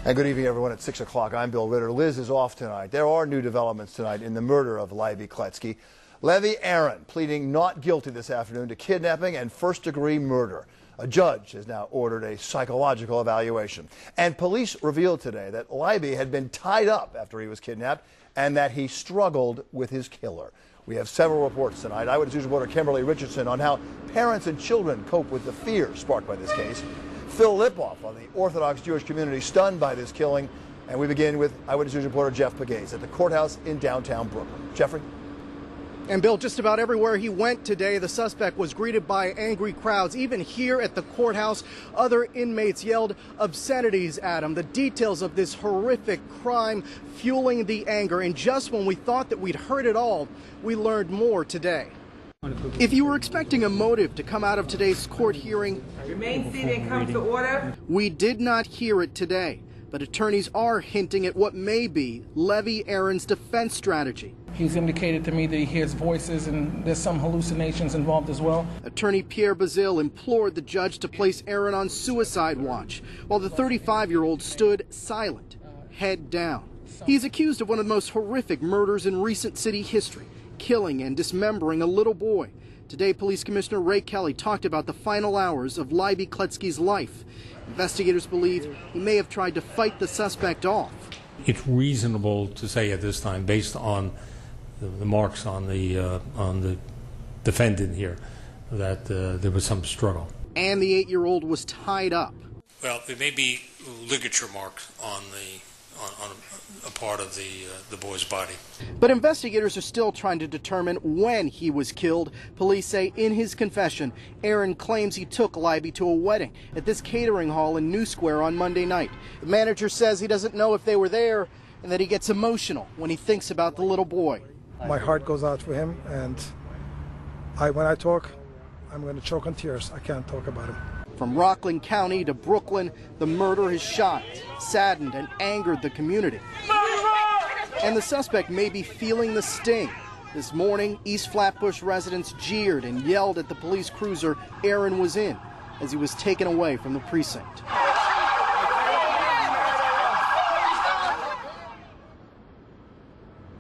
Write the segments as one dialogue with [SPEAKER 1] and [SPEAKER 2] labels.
[SPEAKER 1] And good evening, everyone. At 6 o'clock, I'm Bill Ritter. Liz is off tonight. There are new developments tonight in the murder of Leiby Kletzky. Levy Aaron pleading not guilty this afternoon to kidnapping and first-degree murder. A judge has now ordered a psychological evaluation. And police revealed today that Leiby had been tied up after he was kidnapped and that he struggled with his killer. We have several reports tonight. Eyewitness News reporter Kimberly Richardson on how parents and children cope with the fear sparked by this case. Phil Lipoff on the Orthodox Jewish community stunned by this killing. And we begin with Eyewitness News reporter Jeff Pegues at the courthouse in downtown Brooklyn. Jeffrey?
[SPEAKER 2] And Bill, just about everywhere he went today, the suspect was greeted by angry crowds. Even here at the courthouse, other inmates yelled obscenities at him. The details of this horrific crime fueling the anger. And just when we thought that we'd heard it all, we learned more today. If you were expecting a motive to come out of today's court hearing,
[SPEAKER 3] remain seated and come to order.
[SPEAKER 2] We did not hear it today, but attorneys are hinting at what may be Levy Aaron's defense strategy.
[SPEAKER 4] He's indicated to me that he hears voices and there's some hallucinations involved as well.
[SPEAKER 2] Attorney Pierre Bazile implored the judge to place Aaron on suicide watch, while the 35-year-old stood silent, head down. He's accused of one of the most horrific murders in recent city history, killing and dismembering a little boy. Today, Police Commissioner Ray Kelly talked about the final hours of Leiby Kletzky's life. Investigators believe he may have tried to fight the suspect off.
[SPEAKER 5] It's reasonable to say at this time, based on the marks on the defendant here, that there was some struggle.
[SPEAKER 2] And the 8-year-old was tied up.
[SPEAKER 5] Well, there may be ligature marks on a part of the boy's body.
[SPEAKER 2] But investigators are still trying to determine when he was killed. Police say in his confession, Aaron claims he took Leiby to a wedding at this catering hall in New Square on Monday night. The manager says he doesn't know if they were there and that he gets emotional when he thinks about the little boy.
[SPEAKER 6] My heart goes out for him, and when I talk, I'm going to choke on tears. I can't talk about him.
[SPEAKER 2] From Rockland County to Brooklyn, the murder has shocked, saddened, and angered the community. And the suspect may be feeling the sting. This morning, East Flatbush residents jeered and yelled at the police cruiser Aaron was in as he was taken away from the precinct.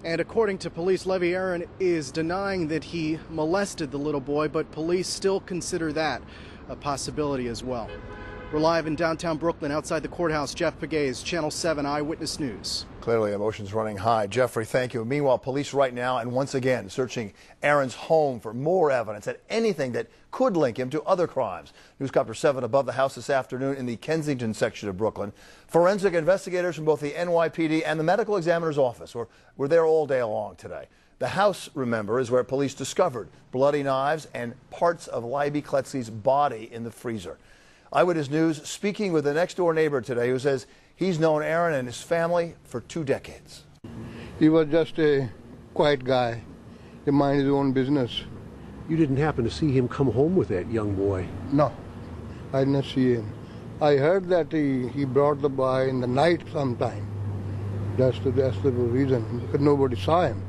[SPEAKER 2] And according to police, Levy Aaron is denying that he molested the little boy, but police still consider that a possibility as well. We're live in downtown Brooklyn outside the courthouse. Jeff Pegues, Channel 7 Eyewitness News.
[SPEAKER 1] Clearly, emotions running high. Jeffrey, thank you. Meanwhile, police right now and once again searching Aaron's home for more evidence and anything that could link him to other crimes. Newscopter 7 above the house this afternoon in the Kensington section of Brooklyn. Forensic investigators from both the NYPD and the medical examiner's office were there all day long today. The house, remember, is where police discovered bloody knives and parts of Leiby Kletzky's body in the freezer. Eyewitness News speaking with the next-door neighbor today who says he's known Aaron and his family for 2 decades.
[SPEAKER 7] He was just a quiet guy. He minded his own business.
[SPEAKER 8] You didn't happen to see him come home with that young boy?
[SPEAKER 7] No, I didn't see him. I heard that he brought the boy in the night sometime. That's the reason, because nobody saw him.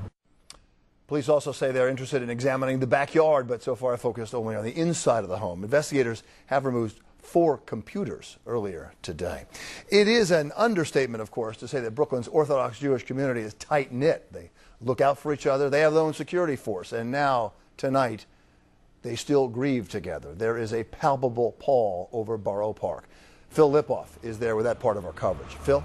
[SPEAKER 1] Police also say they're interested in examining the backyard, but so far focused only on the inside of the home. Investigators have removed 4 computers earlier today. It is an understatement, of course, to say that Brooklyn's Orthodox Jewish community is tight-knit. They look out for each other. They have their own security force. And now, tonight, they still grieve together. There is a palpable pall over Borough Park. Phil Lipoff is there with that part of our coverage. Phil?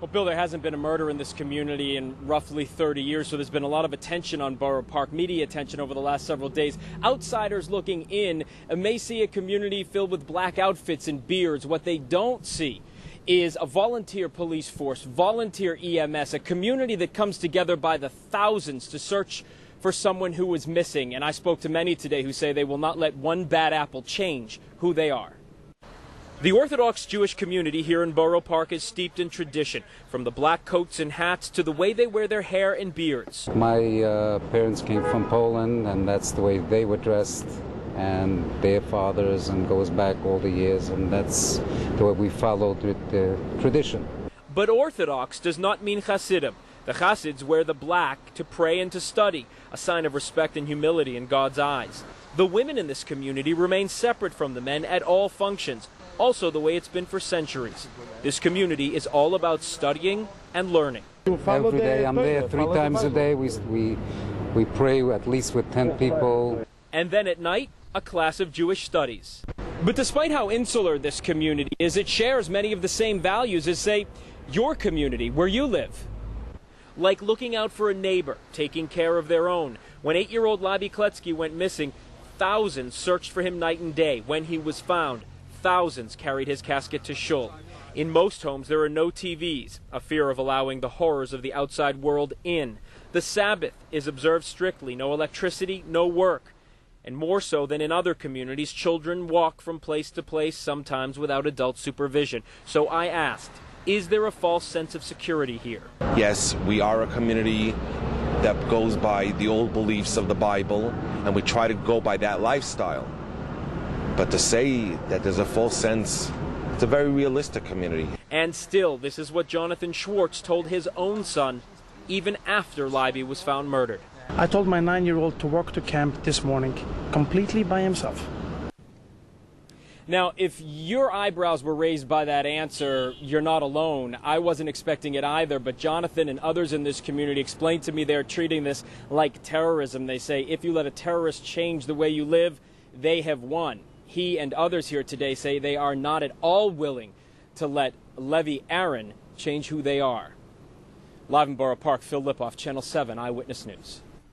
[SPEAKER 9] Well, Bill, there hasn't been a murder in this community in roughly 30 years, so there's been a lot of attention on Borough Park, media attention over the last several days. Outsiders looking in may see a community filled with black outfits and beards. What they don't see is a volunteer police force, volunteer EMS, a community that comes together by the thousands to search for someone who was missing. And I spoke to many today who say they will not let one bad apple change who they are. The Orthodox Jewish community here in Borough Park is steeped in tradition, from the black coats and hats to the way they wear their hair and beards.
[SPEAKER 10] My parents came from Poland, and that's the way they were dressed, and their fathers, and goes back all the years, and that's the way we followed the tradition.
[SPEAKER 9] But Orthodox does not mean Hasidim. The Hasids wear the black to pray and to study, a sign of respect and humility in God's eyes. The women in this community remain separate from the men at all functions. also the way it's been for centuries. This community is all about studying and learning.
[SPEAKER 10] Every day I'm there 3 times a day. We pray at least with 10 people.
[SPEAKER 9] And then at night, a class of Jewish studies. But despite how insular this community is, it shares many of the same values as, say, your community where you live. Like looking out for a neighbor, taking care of their own. When 8-year-old Leiby Kletzky went missing, thousands searched for him night and day. When he was found, thousands carried his casket to Shul. In most homes, there are no TVs, a fear of allowing the horrors of the outside world in. The Sabbath is observed strictly, no electricity, no work. And more so than in other communities, children walk from place to place, sometimes without adult supervision. So I asked, is there a false sense of security here?
[SPEAKER 11] Yes, we are a community that goes by the old beliefs of the Bible, and we try to go by that lifestyle. But to say that there's a false sense, it's a very realistic community.
[SPEAKER 9] And still, this is what Jonathan Schwartz told his own son, even after Leiby was found murdered.
[SPEAKER 12] I told my 9-year-old to walk to camp this morning, completely by himself.
[SPEAKER 9] Now, if your eyebrows were raised by that answer, you're not alone. I wasn't expecting it either, but Jonathan and others in this community explained to me they're treating this like terrorism. They say if you let a terrorist change the way you live, they have won. He and others here today say they are not at all willing to let Leiby Aaron change who they are. Live in Borough Park, Phil Lipoff, Channel 7 Eyewitness News.